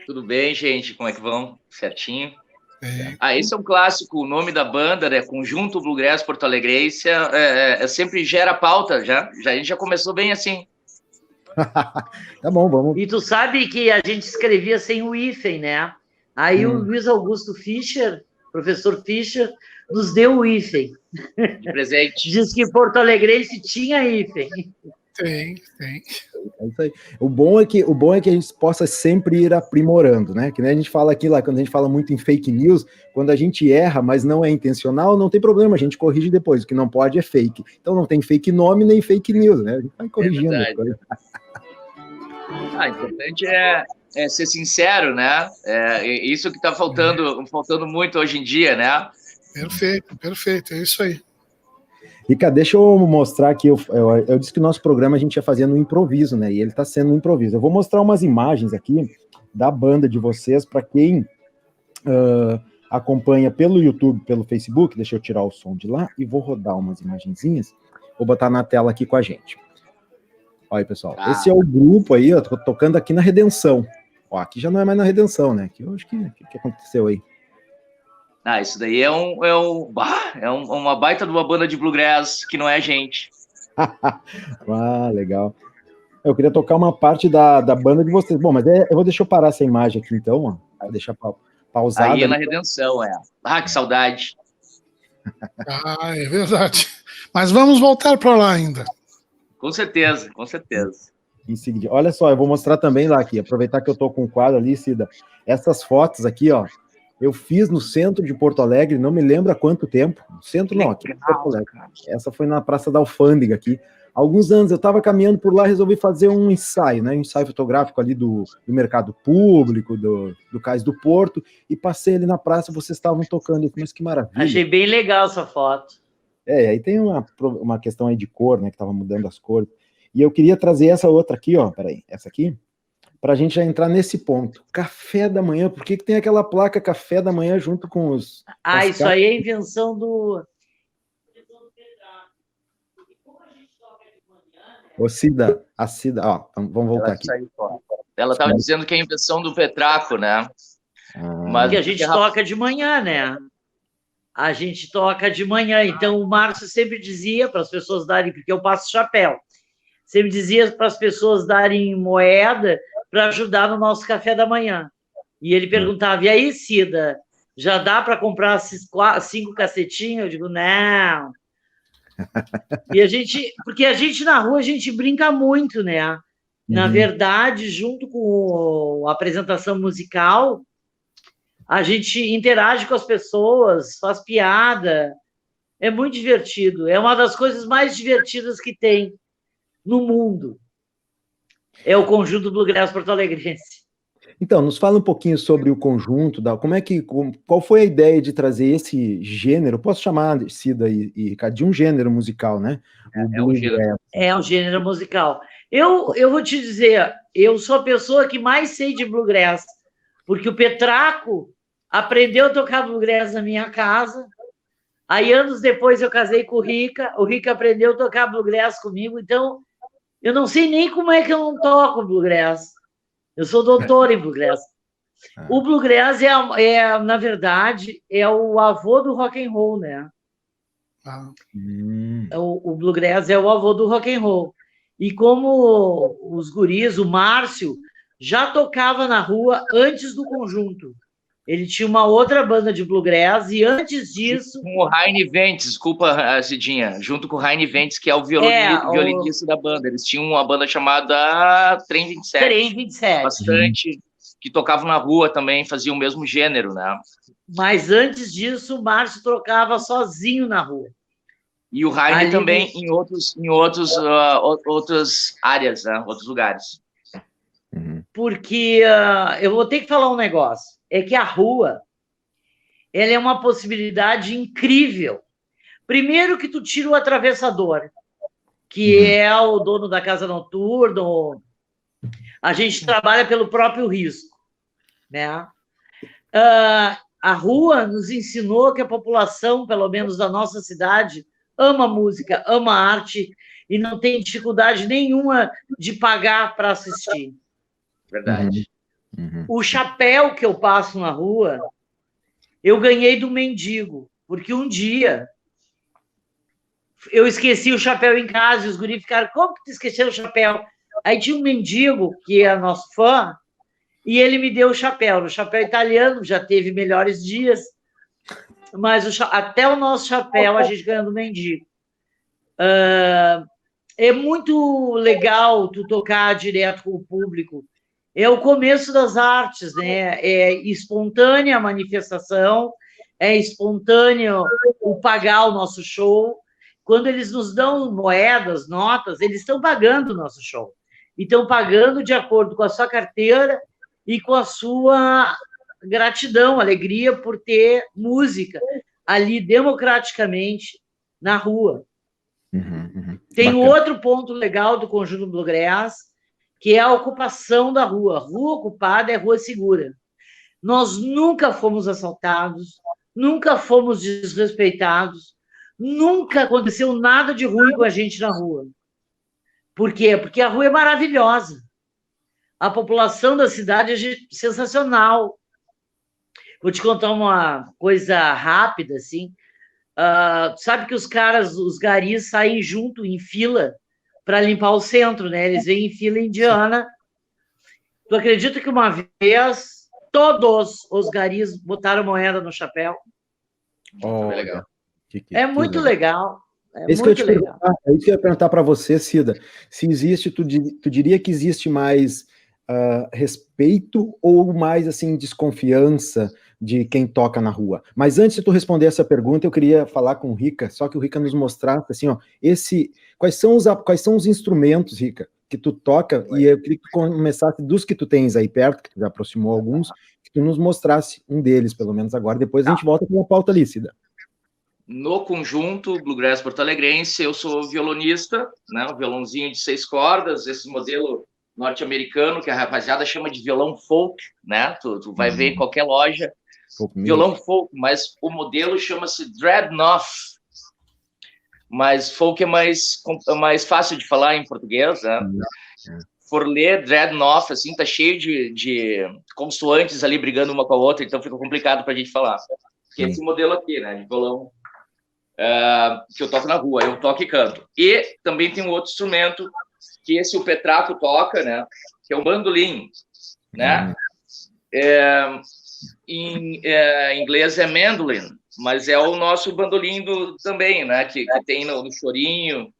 Tudo bem, gente? Como é que vão? Certinho? Esse é um clássico, o nome da banda, né? Conjunto Bluegrass Porto Alegrense, sempre gera pauta, já. A gente já começou bem assim. Tá bom, vamos. E tu sabe que a gente escrevia sem o hífen, né? Aí o Luiz Augusto Fischer, professor Fischer, nos deu o hífen. De presente. Diz que Porto Alegrense tinha hífen. Tem. É isso aí. O bom é que a gente possa sempre ir aprimorando, né? Que nem a gente fala aqui lá, quando a gente fala muito em fake news, quando a gente erra, mas não é intencional, não tem problema, a gente corrige depois. O que não pode é fake. Então não tem fake nome nem fake news, né? A gente vai corrigindo. O importante é ser sincero, né? Isso que está faltando muito hoje em dia, né? Perfeito, é isso aí. Rica, deixa eu mostrar aqui, eu disse que o nosso programa a gente ia fazer no improviso, né, e ele está sendo um improviso. Eu vou mostrar umas imagens aqui da banda de vocês, para quem acompanha pelo YouTube, pelo Facebook, deixa eu tirar o som de lá e vou rodar umas imagenzinhas, vou botar na tela aqui com a gente. Olha aí, pessoal, esse é o grupo aí, eu tô tocando aqui na Redenção. Ó, aqui já não é mais na Redenção, né? Aqui eu acho que aconteceu aí. Isso daí é uma baita de uma banda de bluegrass que não é a gente. Legal. Eu queria tocar uma parte da banda de vocês. Bom, mas eu vou deixar eu parar essa imagem aqui então, ó. Vou deixar pausada. Aí é na Redenção, que saudade. É verdade. Mas vamos voltar para lá ainda. Com certeza, com certeza. Em seguida, olha só, eu vou mostrar também lá aqui, aproveitar que eu tô com o quadro ali, Cida. Essas fotos aqui, ó, eu fiz no centro de Porto Alegre, não me lembro há quanto tempo. No centro não, aqui em Porto Alegre. Essa foi na Praça da Alfândega aqui. Há alguns anos eu estava caminhando por lá e resolvi fazer um ensaio, né? Um ensaio fotográfico ali do mercado público, do Cais do Porto, e passei ali na praça, vocês estavam tocando. Mas que maravilha. Achei bem legal essa foto. Aí tem uma questão aí de cor, né? Que estava mudando as cores. E eu queria trazer essa outra aqui, ó. Peraí, essa aqui. Para a gente já entrar nesse ponto. Café da manhã, por que tem aquela placa café da manhã junto com os... Isso aí é invenção do... Ô, Cida, a Cida, ó, vamos voltar aqui. Ela estava dizendo que é a invenção do Petraco, né? Mas que a gente toca de manhã, né? A gente toca de manhã, então o Márcio sempre dizia para as pessoas darem, porque eu passo chapéu, sempre dizia para as pessoas darem moeda para ajudar no nosso café da manhã. E ele perguntava, e aí, Cida, já dá para comprar esses 5 cacetinhos? Eu digo, não. Porque a gente na rua, a gente brinca muito, né? Na verdade, junto com a apresentação musical, a gente interage com as pessoas, faz piada, é muito divertido. É uma das coisas mais divertidas que tem no mundo. É o conjunto Bluegrass porto-alegrense. Então, nos fala um pouquinho sobre o conjunto, qual foi a ideia de trazer esse gênero, posso chamar, Cida e Ricardo, de um gênero musical, né? É um gênero musical. Eu vou te dizer, eu sou a pessoa que mais sei de Bluegrass, porque o Petraco aprendeu a tocar Bluegrass na minha casa, aí anos depois eu casei com o Rica aprendeu a tocar Bluegrass comigo, então eu não sei nem como é que eu não toco Bluegrass. Eu sou doutora em Bluegrass. O Bluegrass na verdade, é o avô do rock and roll, né? O Bluegrass é o avô do rock and roll. E como os guris, o Márcio, já tocava na rua antes do conjunto. Ele tinha uma outra banda de Bluegrass e antes disso... Com o Heine Ventes, desculpa, Cidinha, junto com o Heine Ventes, que é o violinista da banda. Eles tinham uma banda chamada Trem 27. Trem 27. Bastante, que tocavam na rua também, faziam o mesmo gênero, né? Mas antes disso, o Márcio tocava sozinho na rua. E o Heine também em outras áreas, né? Outros lugares. Porque eu vou ter que falar um negócio. É que a rua, ela é uma possibilidade incrível. Primeiro que tu tira o atravessador, que é o dono da casa noturna. A gente trabalha pelo próprio risco, né? A rua nos ensinou que a população, pelo menos da nossa cidade, ama música, ama arte e não tem dificuldade nenhuma de pagar para assistir. Verdade. O chapéu que eu passo na rua, eu ganhei do mendigo, porque um dia eu esqueci o chapéu em casa e os guris ficaram, como que tu esqueceu o chapéu? Aí tinha um mendigo, que é nosso fã, e ele me deu o chapéu italiano, já teve melhores dias, mas até o nosso chapéu a gente ganhou do mendigo. É muito legal tu tocar direto com o público. É o começo das artes, né? É espontânea a manifestação, é espontâneo o pagar o nosso show. Quando eles nos dão moedas, notas, eles estão pagando o nosso show. E estão pagando de acordo com a sua carteira e com a sua gratidão, alegria por ter música ali democraticamente na rua. Tem outro ponto legal do conjunto Bluegrass, que é a ocupação da rua. Rua ocupada é rua segura. Nós nunca fomos assaltados, nunca fomos desrespeitados, nunca aconteceu nada de ruim com a gente na rua. Por quê? Porque a rua é maravilhosa. A população da cidade é sensacional. Vou te contar uma coisa rápida, assim. Sabe que os garis saem junto, em fila, para limpar o centro, né? Eles vêm em fila indiana. Tu acredita que uma vez todos os garis botaram moeda no chapéu? Oh, legal. É muito legal. É isso que eu ia perguntar para você, Cida. Se existe, tu diria que existe mais respeito ou mais assim desconfiança de quem toca na rua? Mas antes de tu responder essa pergunta, eu queria falar com o Rica, só que o Rica nos mostrasse assim, ó, quais são os instrumentos, Rica, que tu toca, e eu queria que tu começasse dos que tu tens aí perto, que tu já aproximou alguns, que tu nos mostrasse um deles, pelo menos agora, depois a gente volta com a pauta ali, Cida. No conjunto Bluegrass porto-alegrense, eu sou violonista, né, um violãozinho de 6 cordas, esse modelo norte-americano, que a rapaziada chama de violão folk, né, tu vai ver em qualquer loja, violão folk, mas o modelo chama-se Dreadnought, mas folk é mais fácil de falar em português, né? For ler Dreadnought, assim, tá cheio de consoantes ali brigando uma com a outra, então fica complicado pra gente falar. Que é esse modelo aqui, né, de violão que eu toco na rua, eu toco e canto. E também tem um outro instrumento que o Petraco toca, né, que é o bandolim, né? Em inglês é mandolin, mas é o nosso bandolim também, né, que tem no chorinho,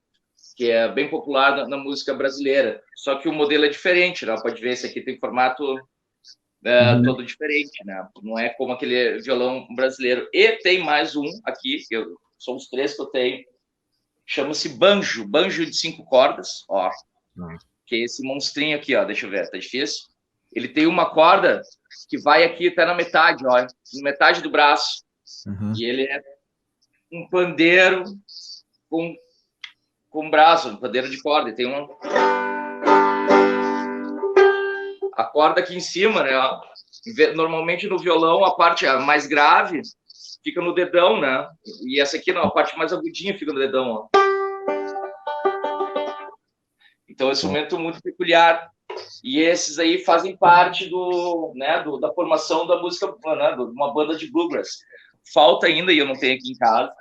que é bem popular na música brasileira. Só que o modelo é diferente, né? Pode ver, esse aqui tem formato todo diferente, né? Não é como aquele violão brasileiro. E tem mais um aqui, são os 3 que eu tenho, chama-se banjo de 5 cordas, ó, que é esse monstrinho aqui, ó, deixa eu ver, tá difícil. Ele tem uma corda que vai aqui até na metade, ó, na metade do braço, e ele é um pandeiro com braço, um pandeiro de corda, e tem a corda aqui em cima, né? Normalmente no violão a parte mais grave fica no dedão, né? E essa aqui não, a parte mais agudinha fica no dedão, ó. Então é um instrumento muito peculiar. E esses aí fazem parte da formação da música, né? De uma banda de bluegrass. Falta ainda, e eu não tenho aqui em casa,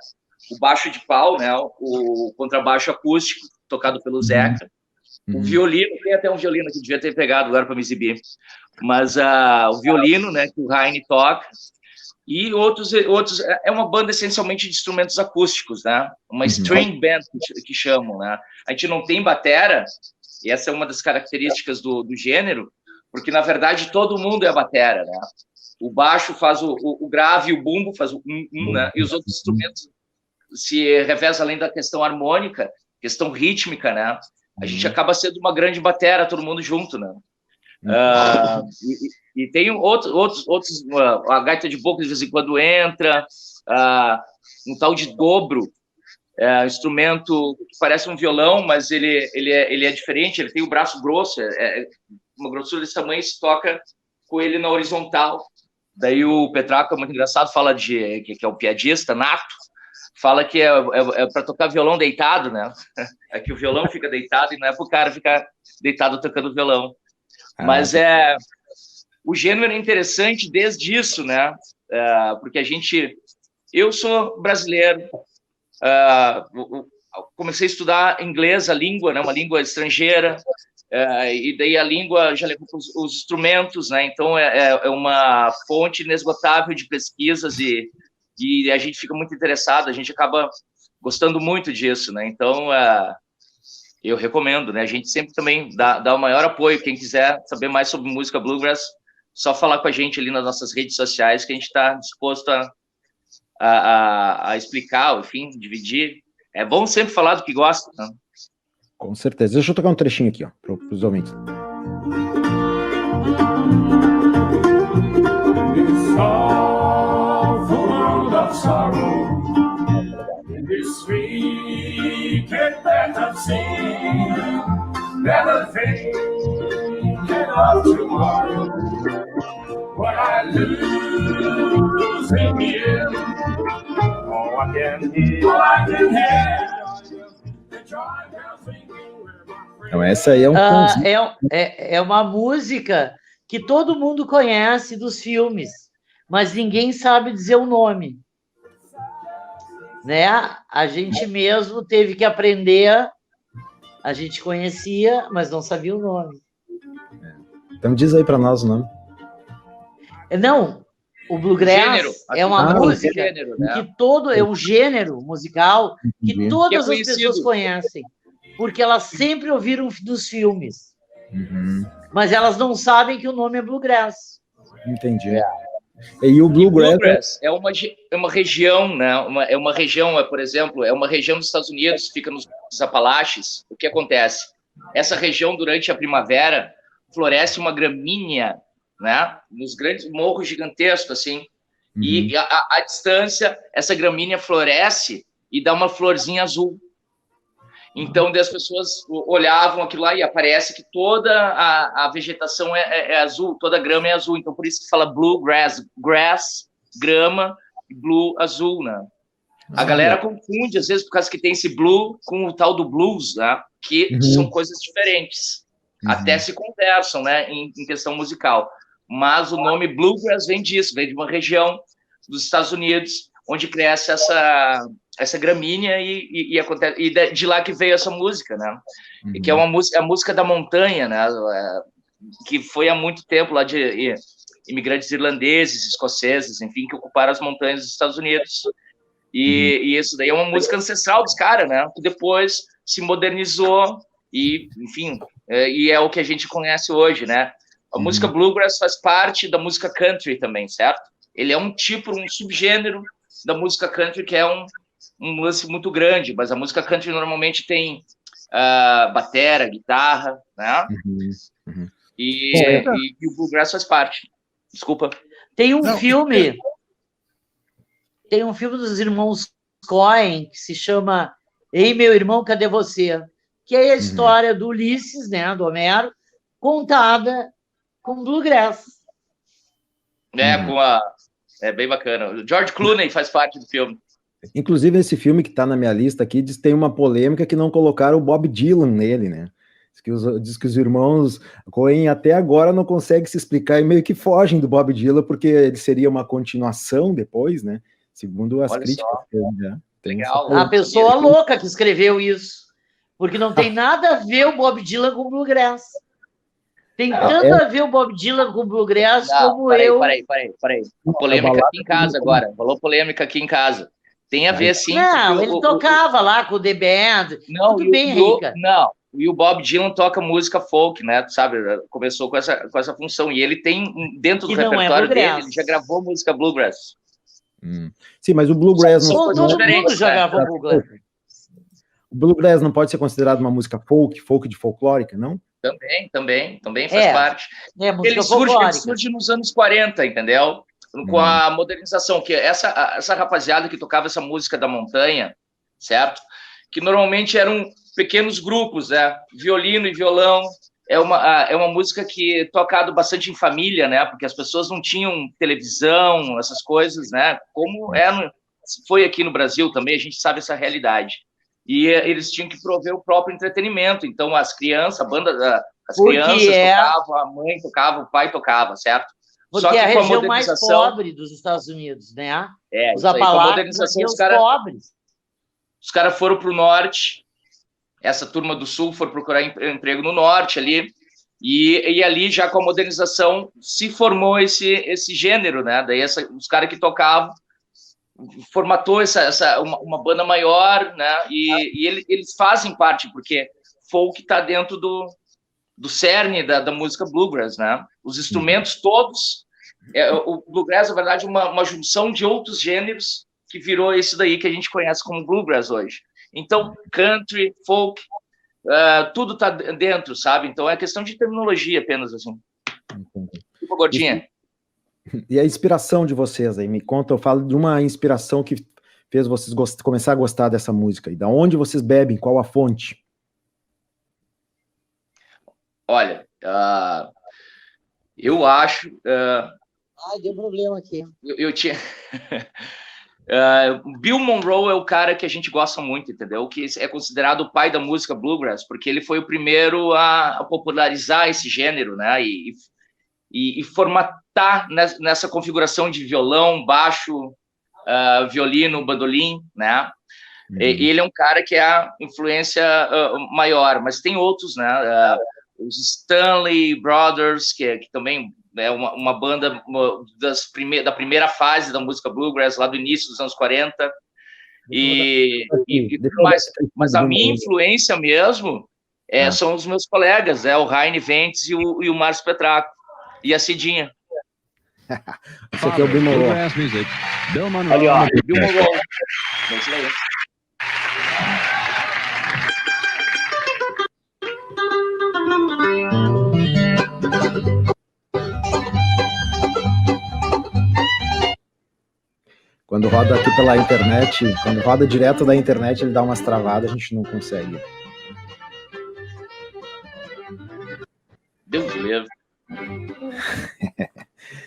o baixo de pau, né? O contrabaixo acústico, tocado pelo Zeca. O violino, tem até um violino que devia ter pegado agora para me exibir, mas o violino, né, que o Heine toca, e outros, é uma banda essencialmente de instrumentos acústicos, né, uma string band que chamam, né, a gente não tem batera, e essa é uma das características do gênero, porque na verdade todo mundo é batera, né, o baixo faz o grave e o bumbo faz o né, e os outros instrumentos se revezam além da questão harmônica, questão rítmica, né, a gente acaba sendo uma grande batera, todo mundo junto, né? E tem outros a gaita de boca de vez em quando entra, um tal de dobro, instrumento que parece um violão, mas ele é diferente, ele tem o braço grosso, uma grossura desse tamanho, se toca com ele na horizontal. Daí o Petraco é muito engraçado, fala que é um piadista nato, fala que é para tocar violão deitado, né? É que o violão fica deitado e não é para o cara ficar deitado tocando violão. Mas o gênero é interessante desde isso, né? Porque eu sou brasileiro, comecei a estudar inglês, a língua, né? Uma língua estrangeira, e daí a língua já levou os instrumentos, né? Então é uma fonte inesgotável de pesquisas e a gente fica muito interessado, a gente acaba gostando muito disso, né? Então, eu recomendo, né? A gente sempre também dá o maior apoio. Quem quiser saber mais sobre música bluegrass, só falar com a gente ali nas nossas redes sociais, que a gente está disposto a explicar, enfim, dividir. É bom sempre falar do que gosta, né? Com certeza. Deixa eu tocar um trechinho aqui, ó, para os ouvintes. Sorrow in this wicked bed of sin, never thinking of tomorrow. When I who's in here? Oh, I can hear the joy bells singing with my friends. Então, essa aí é um É uma música que todo mundo conhece dos filmes, mas ninguém sabe dizer o nome. Né? A gente mesmo teve que aprender, a gente conhecia, mas não sabia o nome. Então diz aí para nós o nome. Não, o Bluegrass Gênero. é uma música Gênero, né? que é um gênero musical que Entendi. todas Que é as conhecido. pessoas conhecem, porque elas sempre ouviram dos filmes, Uhum. mas elas não sabem que o nome é Bluegrass. Entendi. E o Bluegrass... Bluegrass é uma região, né? É uma região, por exemplo, é uma região dos Estados Unidos, fica nos Apalaches. O que acontece? Essa região, durante a primavera, floresce uma gramínea, né? Nos grandes morros gigantescos, assim. Uhum. E à distância, essa gramínea floresce e dá uma florzinha azul. Então, as pessoas olhavam aquilo lá e aparece que toda a vegetação é azul, toda a grama é azul. Então, por isso que fala bluegrass, grass, grama, e blue, azul, né? A galera confunde, às vezes, por causa que tem esse blue com o tal do blues, né? Que são coisas diferentes. Até se conversam, né? Em questão musical. Mas o nome bluegrass vem disso, vem de uma região dos Estados Unidos, onde cresce essa gramínea e acontece, e de lá que veio essa música, né? E que é uma música, a música da montanha, né? Que foi há muito tempo lá de imigrantes irlandeses, escoceses, enfim, que ocuparam as montanhas dos Estados Unidos. E isso daí é uma música ancestral dos caras, né? Que depois se modernizou e, enfim, e é o que a gente conhece hoje, né? A música bluegrass faz parte da música country também, certo? Ele é um tipo, um subgênero da música country que é um lance muito grande, mas a música country normalmente tem batera, guitarra, né? E o bluegrass faz parte. Desculpa. Tem um filme dos irmãos Coen que se chama Ei, meu irmão, cadê você? Que é a história do Ulisses, né, do Homero, contada com bluegrass. É bem bacana. O George Clooney faz parte do filme. Inclusive, esse filme que está na minha lista aqui tem uma polêmica que não colocaram o Bob Dylan nele, né? Diz que os irmãos Coen até agora não conseguem se explicar e meio que fogem do Bob Dylan, porque ele seria uma continuação depois, né? Segundo as críticas. Né? Legal. A pessoa louca que escreveu isso. Porque não tem nada a ver o Bob Dylan com bluegrass. Tem tanto a ver o Bob Dylan com bluegrass como eu. Peraí. Polêmica aqui em casa agora. Falou polêmica aqui em casa. Tem a ver, sim. Não, ele tocava lá com o The Band. Não, tudo bem, Rica. Não, e o Bob Dylan toca música folk, né? Sabe? Começou com essa função. E ele tem, dentro do repertório dele, ele já gravou música bluegrass. Sim, mas o bluegrass não Todo mundo já gravou bluegrass. O bluegrass não pode ser considerado uma música folk de folclórica, não? Também faz parte. Ele surge nos anos 40, entendeu? Com a modernização, que essa rapaziada que tocava essa música da montanha, certo? Que normalmente eram pequenos grupos, né? Violino e violão. É uma música que é tocada bastante em família, né? Porque as pessoas não tinham televisão, essas coisas, né? Como foi aqui no Brasil também, a gente sabe essa realidade. E eles tinham que prover o próprio entretenimento. Então, as crianças, as crianças tocavam, a mãe tocava, o pai tocava, certo? Porque Só que é a com região mais pobre dos Estados Unidos, né? Os Apalaches, os pobres. Os caras foram para o norte, essa turma do sul foi procurar emprego no norte ali, e ali já com a modernização se formou esse gênero, né? Daí os caras que tocavam formatou uma banda maior, né? E eles fazem parte, porque folk está dentro do cerne da música bluegrass, né? Os instrumentos todos, o bluegrass, na verdade, uma junção de outros gêneros que virou esse daí que a gente conhece como bluegrass hoje. Então, country, folk, tudo tá dentro, sabe? Então, é questão de terminologia apenas, assim. Tipo gordinha. E a inspiração de vocês aí? Me conta, eu falo de uma inspiração que fez vocês começar a gostar dessa música. E da onde vocês bebem? Qual a fonte? Olha, eu acho Ai, deu problema aqui. Eu tinha... Bill Monroe é o cara que a gente gosta muito, entendeu? Que é considerado o pai da música bluegrass, porque ele foi o primeiro a popularizar esse gênero, né? E formatar nessa configuração de violão, baixo, violino, bandolim, né? E ele é um cara que é a influência maior, mas tem outros, né? Os Stanley Brothers, que também é uma banda da primeira fase da música bluegrass, lá do início dos anos 40. Mas a minha influência mesmo são os meus colegas, o Heine Ventes e o Márcio Petracco, e a Cidinha. Esse aqui é o Bill Monroe. Ali, ó, Bill Monroe. Isso daí. Quando roda aqui pela internet, quando roda direto da internet, ele dá umas travadas, a gente não consegue. Deus livre.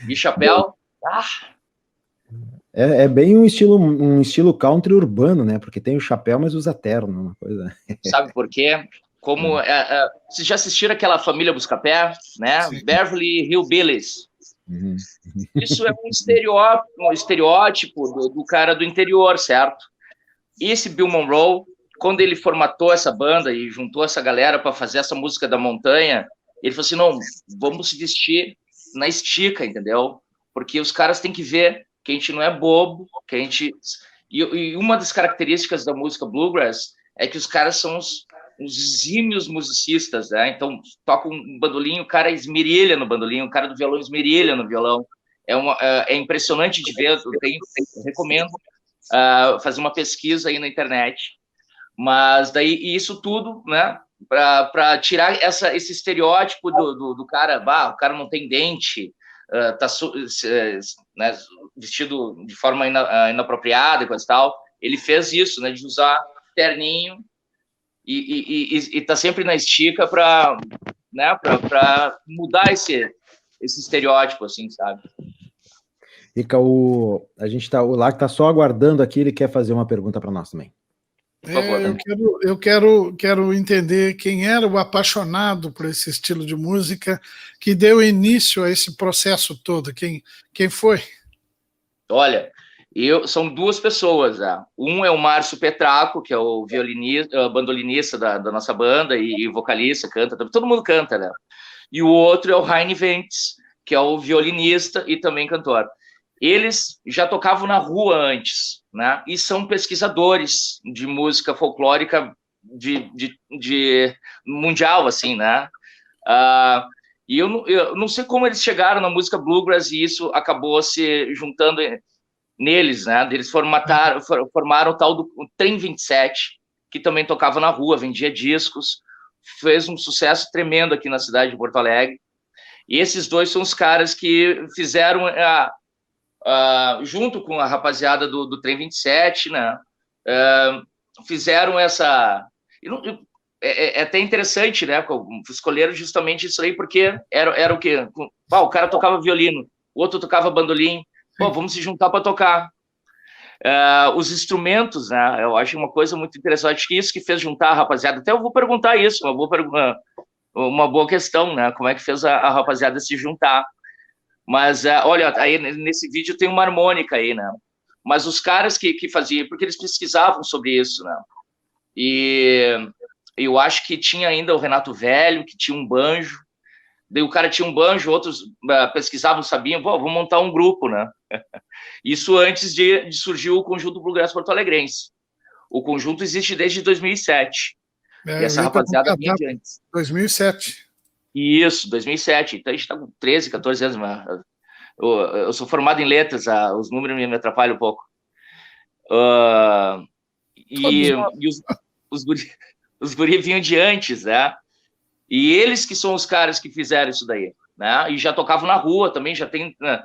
E chapéu? É bem um estilo country urbano, né? Porque tem o chapéu, mas usa terno, uma coisa. Sabe por quê? Como vocês já assistiram aquela Família Buscapé, né? Sim. Beverly Hillbillies. Uhum. Isso é um estereótipo do cara do interior, certo? E esse Bill Monroe, quando ele formatou essa banda e juntou essa galera para fazer essa música da montanha, ele falou assim, não, vamos se vestir na estica, entendeu? Porque os caras têm que ver que a gente não é bobo, que a gente... E uma das características da música bluegrass é que os caras são os exímios musicistas, né? Então, toca um bandolim, o cara esmerilha no bandolim, o cara do violão esmerilha no violão. É impressionante de ver, eu recomendo fazer uma pesquisa aí na internet. Mas daí, isso tudo, né? Para tirar esse estereótipo do cara, o cara não tem dente, tá né, vestido de forma inapropriada e coisa e tal. Ele fez isso, né? De usar terninho e tá sempre na estica para, né, para mudar esse estereótipo, assim, sabe? Rica, o Lac tá só aguardando aqui, ele quer fazer uma pergunta para nós também. Eu quero entender quem era o apaixonado por esse estilo de música que deu início a esse processo todo. Quem foi? Olha, são duas pessoas. Um é o Márcio Petracco, que é o violinista, bandolinista da nossa banda e vocalista, canta, todo mundo canta, né? E o outro é o Heine Ventes, que é o violinista e também cantor. Eles já tocavam na rua antes, né? E são pesquisadores de música folclórica de mundial, assim, né? E eu não sei como eles chegaram na música bluegrass e isso acabou se juntando neles, né? Eles formaram o tal do Trem 27, que também tocava na rua, vendia discos, fez um sucesso tremendo aqui na cidade de Porto Alegre. E esses dois são os caras que fizeram junto com a rapaziada do Trem 27, né? Fizeram essa... É até interessante, né? Escolheram justamente isso aí, porque era o quê? O cara tocava violino, o outro tocava bandolim, vamos se juntar para tocar. Os instrumentos, né? Eu acho uma coisa muito interessante, que isso que fez juntar a rapaziada. Até eu vou perguntar isso, uma boa questão, né? Como é que fez a rapaziada se juntar? Mas, olha, aí nesse vídeo tem uma harmônica aí, né? Mas os caras que faziam, porque eles pesquisavam sobre isso, né? E eu acho que tinha ainda o Renato Velho, que tinha um banjo. Daí o cara tinha um banjo, outros pesquisavam, sabiam, vamos montar um grupo, né? Isso antes de surgir o Conjunto Bluegrass Porto Alegrense. O conjunto existe desde 2007. E essa rapaziada vinha de antes. 2007. Isso, 2007. Então a gente está com 13, 14 anos. Mas eu sou formado em letras, os números me atrapalham um pouco. E os guri vinham de antes, né? E eles que são os caras que fizeram isso daí, né? E já tocavam na rua também, já tem... Né?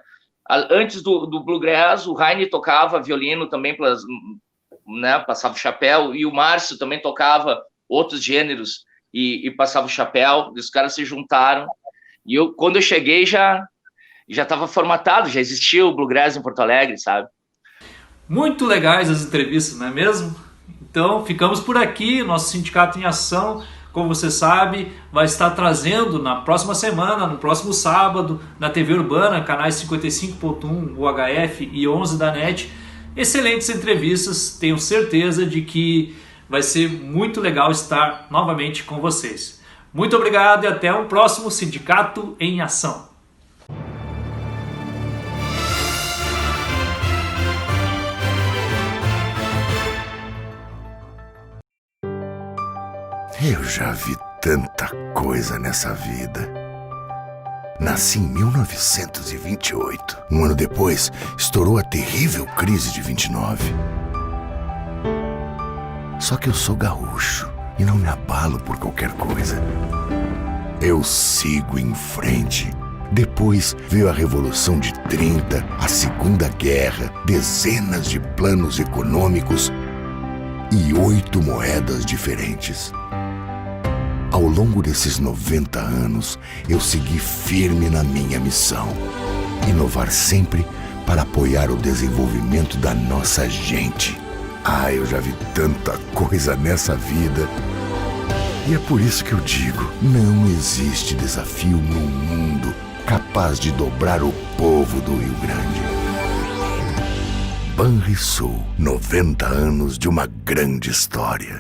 Antes do Bluegrass, o Heine tocava violino também, né? Passava o chapéu, e o Márcio também tocava outros gêneros e passava o chapéu, e os caras se juntaram. E quando eu cheguei, já já estava formatado, já existia o Bluegrass em Porto Alegre, sabe? Muito legais as entrevistas, não é mesmo? Então, ficamos por aqui. Nosso Sindicato em Ação, como você sabe, vai estar trazendo na próxima semana, no próximo sábado, na TV Urbana, canais 55.1, UHF e 11 da NET, excelentes entrevistas. Tenho certeza de que vai ser muito legal estar novamente com vocês. Muito obrigado e até o próximo Sindicato em Ação. Eu já vi tanta coisa nessa vida. Nasci em 1928. Um ano depois, estourou a terrível crise de 29. Só que eu sou gaúcho e não me abalo por qualquer coisa. Eu sigo em frente. Depois veio a Revolução de 30, a Segunda Guerra, dezenas de planos econômicos e 8 moedas diferentes. Ao longo desses 90 anos, eu segui firme na minha missão. Inovar sempre para apoiar o desenvolvimento da nossa gente. Eu já vi tanta coisa nessa vida. E é por isso que eu digo, não existe desafio no mundo capaz de dobrar o povo do Rio Grande. Banrisul, 90 anos de uma grande história.